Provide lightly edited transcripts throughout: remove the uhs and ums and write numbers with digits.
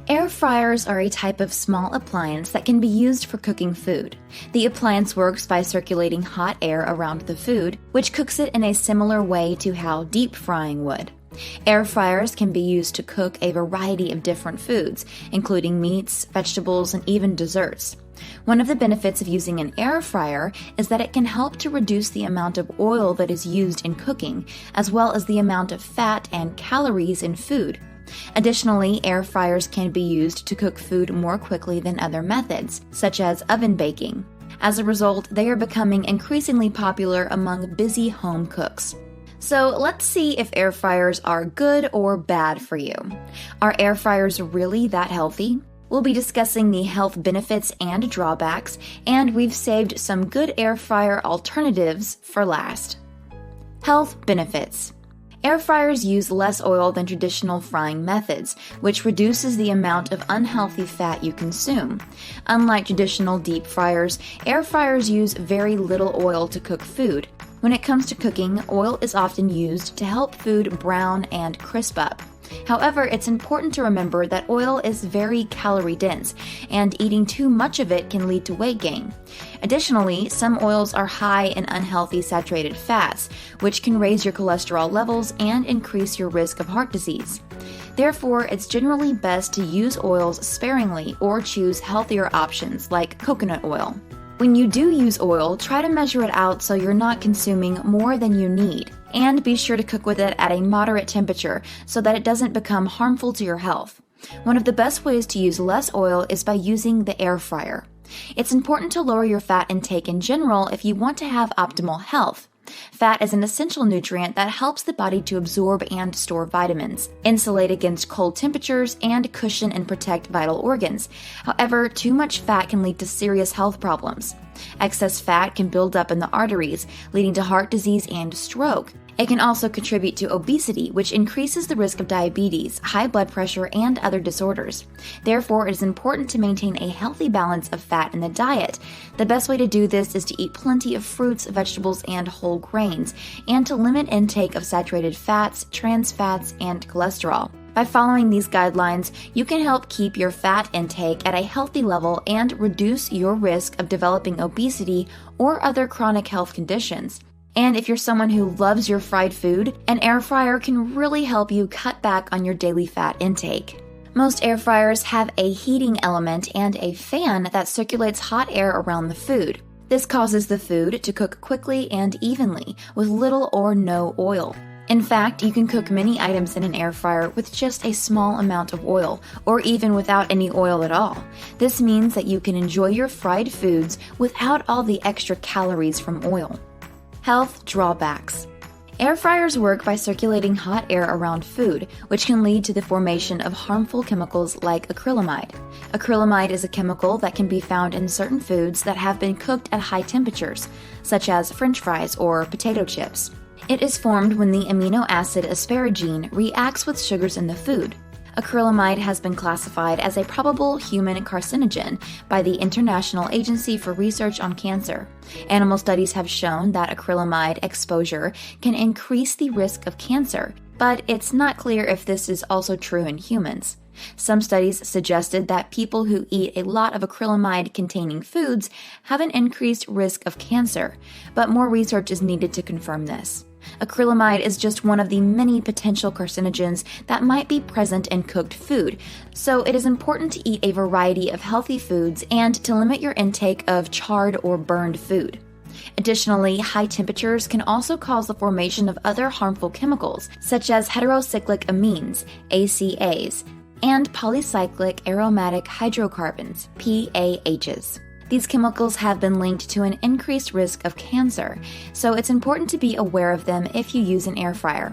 Air fryers are a type of small appliance that can be used for cooking food. The appliance works by circulating hot air around the food, which cooks it in a similar way to how deep frying would. Air fryers can be used to cook a variety of different foods, including meats, vegetables, and even desserts. One of the benefits of using an air fryer is that it can help to reduce the amount of oil that is used in cooking, as well as the amount of fat and calories in food. Additionally, air fryers can be used to cook food more quickly than other methods, such as oven baking. As a result, they are becoming increasingly popular among busy home cooks. So let's see if air fryers are good or bad for you. Are air fryers really that healthy? We'll be discussing the health benefits and drawbacks, and we've saved some good air fryer alternatives for last. Health benefits. Air fryers use less oil than traditional frying methods, which reduces the amount of unhealthy fat you consume. Unlike traditional deep fryers, air fryers use very little oil to cook food. When it comes to cooking, oil is often used to help food brown and crisp up. However, it's important to remember that oil is very calorie dense, and eating too much of it can lead to weight gain. Additionally, some oils are high in unhealthy saturated fats, which can raise your cholesterol levels and increase your risk of heart disease. Therefore, it's generally best to use oils sparingly or choose healthier options like coconut oil. When you do use oil, try to measure it out so you're not consuming more than you need, and be sure to cook with it at a moderate temperature so that it doesn't become harmful to your health. One of the best ways to use less oil is by using the air fryer. It's important to lower your fat intake in general if you want to have optimal health. Fat is an essential nutrient that helps the body to absorb and store vitamins, insulate against cold temperatures, and cushion and protect vital organs. However, too much fat can lead to serious health problems. Excess fat can build up in the arteries, leading to heart disease and stroke. It can also contribute to obesity, which increases the risk of diabetes, high blood pressure, and other disorders. Therefore, it is important to maintain a healthy balance of fat in the diet. The best way to do this is to eat plenty of fruits, vegetables, and whole grains, and to limit intake of saturated fats, trans fats, and cholesterol. By following these guidelines, you can help keep your fat intake at a healthy level and reduce your risk of developing obesity or other chronic health conditions. And if you're someone who loves your fried food, an air fryer can really help you cut back on your daily fat intake. Most air fryers have a heating element and a fan that circulates hot air around the food. This causes the food to cook quickly and evenly, with little or no oil. In fact, you can cook many items in an air fryer with just a small amount of oil, or even without any oil at all. This means that you can enjoy your fried foods without all the extra calories from oil. Health drawbacks. Air fryers work by circulating hot air around food, which can lead to the formation of harmful chemicals like acrylamide. Acrylamide is a chemical that can be found in certain foods that have been cooked at high temperatures, such as French fries or potato chips. It is formed when the amino acid asparagine reacts with sugars in the food. Acrylamide has been classified as a probable human carcinogen by the International Agency for Research on Cancer. Animal studies have shown that acrylamide exposure can increase the risk of cancer, but it's not clear if this is also true in humans. Some studies suggested that people who eat a lot of acrylamide-containing foods have an increased risk of cancer, but more research is needed to confirm this. Acrylamide is just one of the many potential carcinogens that might be present in cooked food, so it is important to eat a variety of healthy foods and to limit your intake of charred or burned food. Additionally, high temperatures can also cause the formation of other harmful chemicals, such as heterocyclic amines, ACAs, and polycyclic aromatic hydrocarbons, PAHs. These chemicals have been linked to an increased risk of cancer, so it's important to be aware of them if you use an air fryer.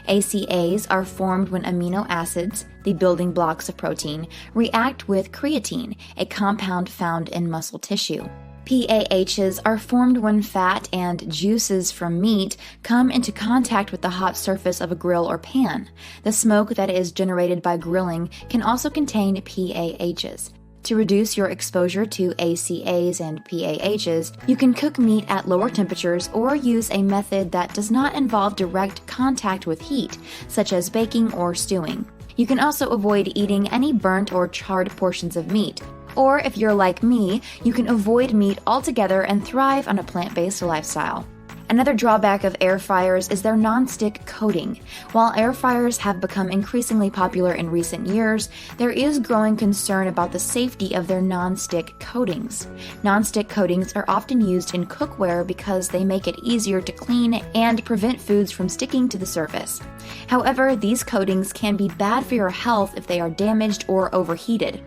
ACAs are formed when amino acids, the building blocks of protein, react with creatine, a compound found in muscle tissue. PAHs are formed when fat and juices from meat come into contact with the hot surface of a grill or pan. The smoke that is generated by grilling can also contain PAHs. To reduce your exposure to ACAs and PAHs, you can cook meat at lower temperatures or use a method that does not involve direct contact with heat, such as baking or stewing. You can also avoid eating any burnt or charred portions of meat. Or if you're like me, you can avoid meat altogether and thrive on a plant-based lifestyle. Another drawback of air fryers is their non-stick coating. While air fryers have become increasingly popular in recent years, there is growing concern about the safety of their non-stick coatings. Non-stick coatings are often used in cookware because they make it easier to clean and prevent foods from sticking to the surface. However, these coatings can be bad for your health if they are damaged or overheated.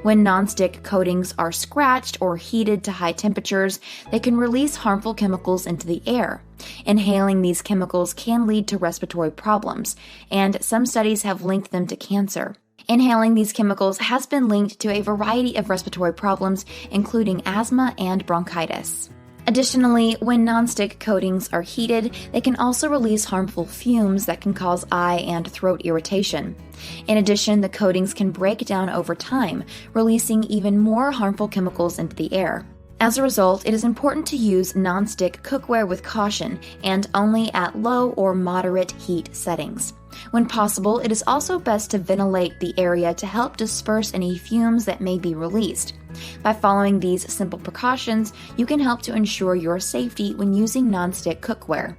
When non-stick coatings are scratched or heated to high temperatures, they can release harmful chemicals into the air. Inhaling these chemicals can lead to respiratory problems, and some studies have linked them to cancer. Inhaling these chemicals has been linked to a variety of respiratory problems, including asthma and bronchitis. Additionally, when non-stick coatings are heated, they can also release harmful fumes that can cause eye and throat irritation. In addition, the coatings can break down over time, releasing even more harmful chemicals into the air. As a result, it is important to use non-stick cookware with caution and only at low or moderate heat settings. When possible, it is also best to ventilate the area to help disperse any fumes that may be released. By following these simple precautions, you can help to ensure your safety when using non-stick cookware.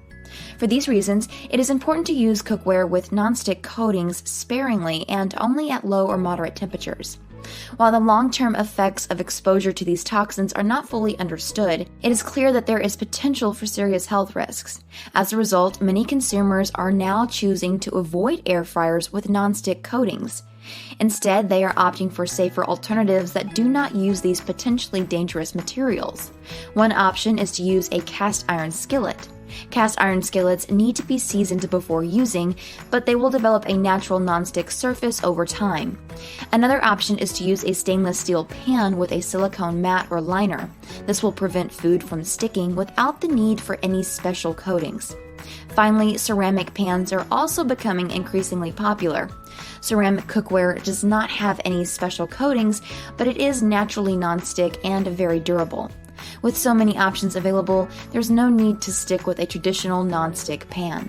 For these reasons, it is important to use cookware with non-stick coatings sparingly and only at low or moderate temperatures. While the long-term effects of exposure to these toxins are not fully understood, it is clear that there is potential for serious health risks. As a result, many consumers are now choosing to avoid air fryers with non-stick coatings. Instead, they are opting for safer alternatives that do not use these potentially dangerous materials. One option is to use a cast iron skillet. Cast iron skillets need to be seasoned before using, but they will develop a natural nonstick surface over time. Another option is to use a stainless steel pan with a silicone mat or liner. This will prevent food from sticking without the need for any special coatings. Finally, ceramic pans are also becoming increasingly popular. Ceramic cookware does not have any special coatings, but it is naturally nonstick and very durable. With so many options available, there's no need to stick with a traditional nonstick pan.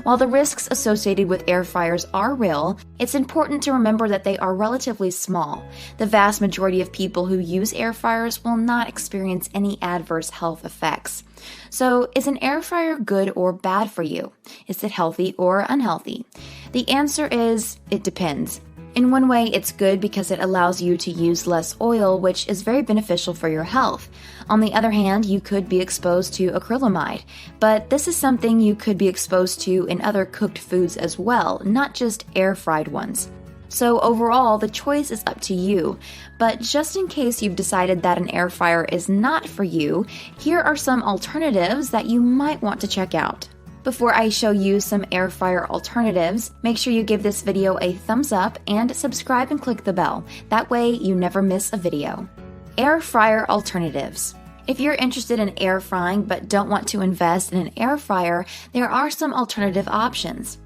While the risks associated with air fryers are real, it's important to remember that they are relatively small. The vast majority of people who use air fryers will not experience any adverse health effects. So, is an air fryer good or bad for you? Is it healthy or unhealthy? The answer is, it depends. In one way, it's good because it allows you to use less oil, which is very beneficial for your health. On the other hand, you could be exposed to acrylamide, but this is something you could be exposed to in other cooked foods as well, not just air-fried ones. So overall, the choice is up to you. But just in case you've decided that an air fryer is not for you, here are some alternatives that you might want to check out. Before I show you some air fryer alternatives, make sure you give this video a thumbs up and subscribe and click the bell. That way you never miss a video. Air fryer alternatives. If you're interested in air frying but don't want to invest in an air fryer, there are some alternative options.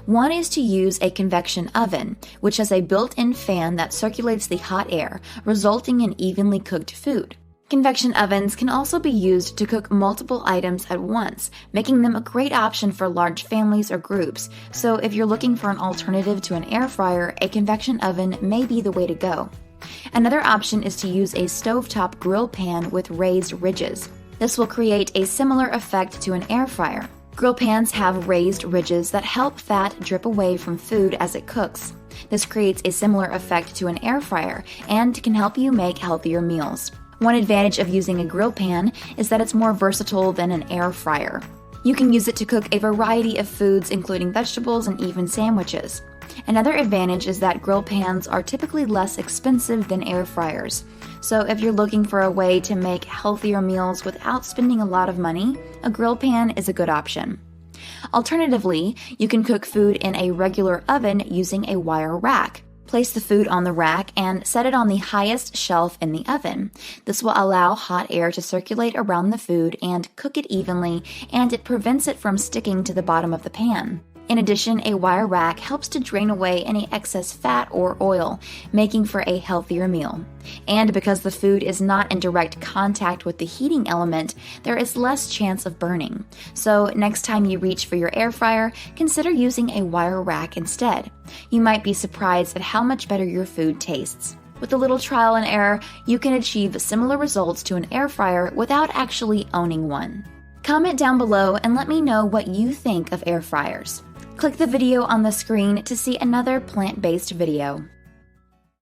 One is to use a convection oven, which has a built-in fan that circulates the hot air, resulting in evenly cooked food. Convection ovens can also be used to cook multiple items at once, making them a great option for large families or groups. So if you're looking for an alternative to an air fryer, a convection oven may be the way to go. Another option is to use a stovetop grill pan with raised ridges. This will create a similar effect to an air fryer. Grill pans have raised ridges that help fat drip away from food as it cooks. This creates a similar effect to an air fryer and can help you make healthier meals. One advantage of using a grill pan is that it's more versatile than an air fryer. You can use it to cook a variety of foods, including vegetables and even sandwiches. Another advantage is that grill pans are typically less expensive than air fryers. So if you're looking for a way to make healthier meals without spending a lot of money, a grill pan is a good option. Alternatively, you can cook food in a regular oven using a wire rack. Place the food on the rack and set it on the highest shelf in the oven. This will allow hot air to circulate around the food and cook it evenly, and it prevents it from sticking to the bottom of the pan. In addition, a wire rack helps to drain away any excess fat or oil, making for a healthier meal. And because the food is not in direct contact with the heating element, there is less chance of burning. So next time you reach for your air fryer, consider using a wire rack instead. You might be surprised at how much better your food tastes. With a little trial and error, you can achieve similar results to an air fryer without actually owning one. Comment down below and let me know what you think of air fryers. Click the video on the screen to see another plant-based video.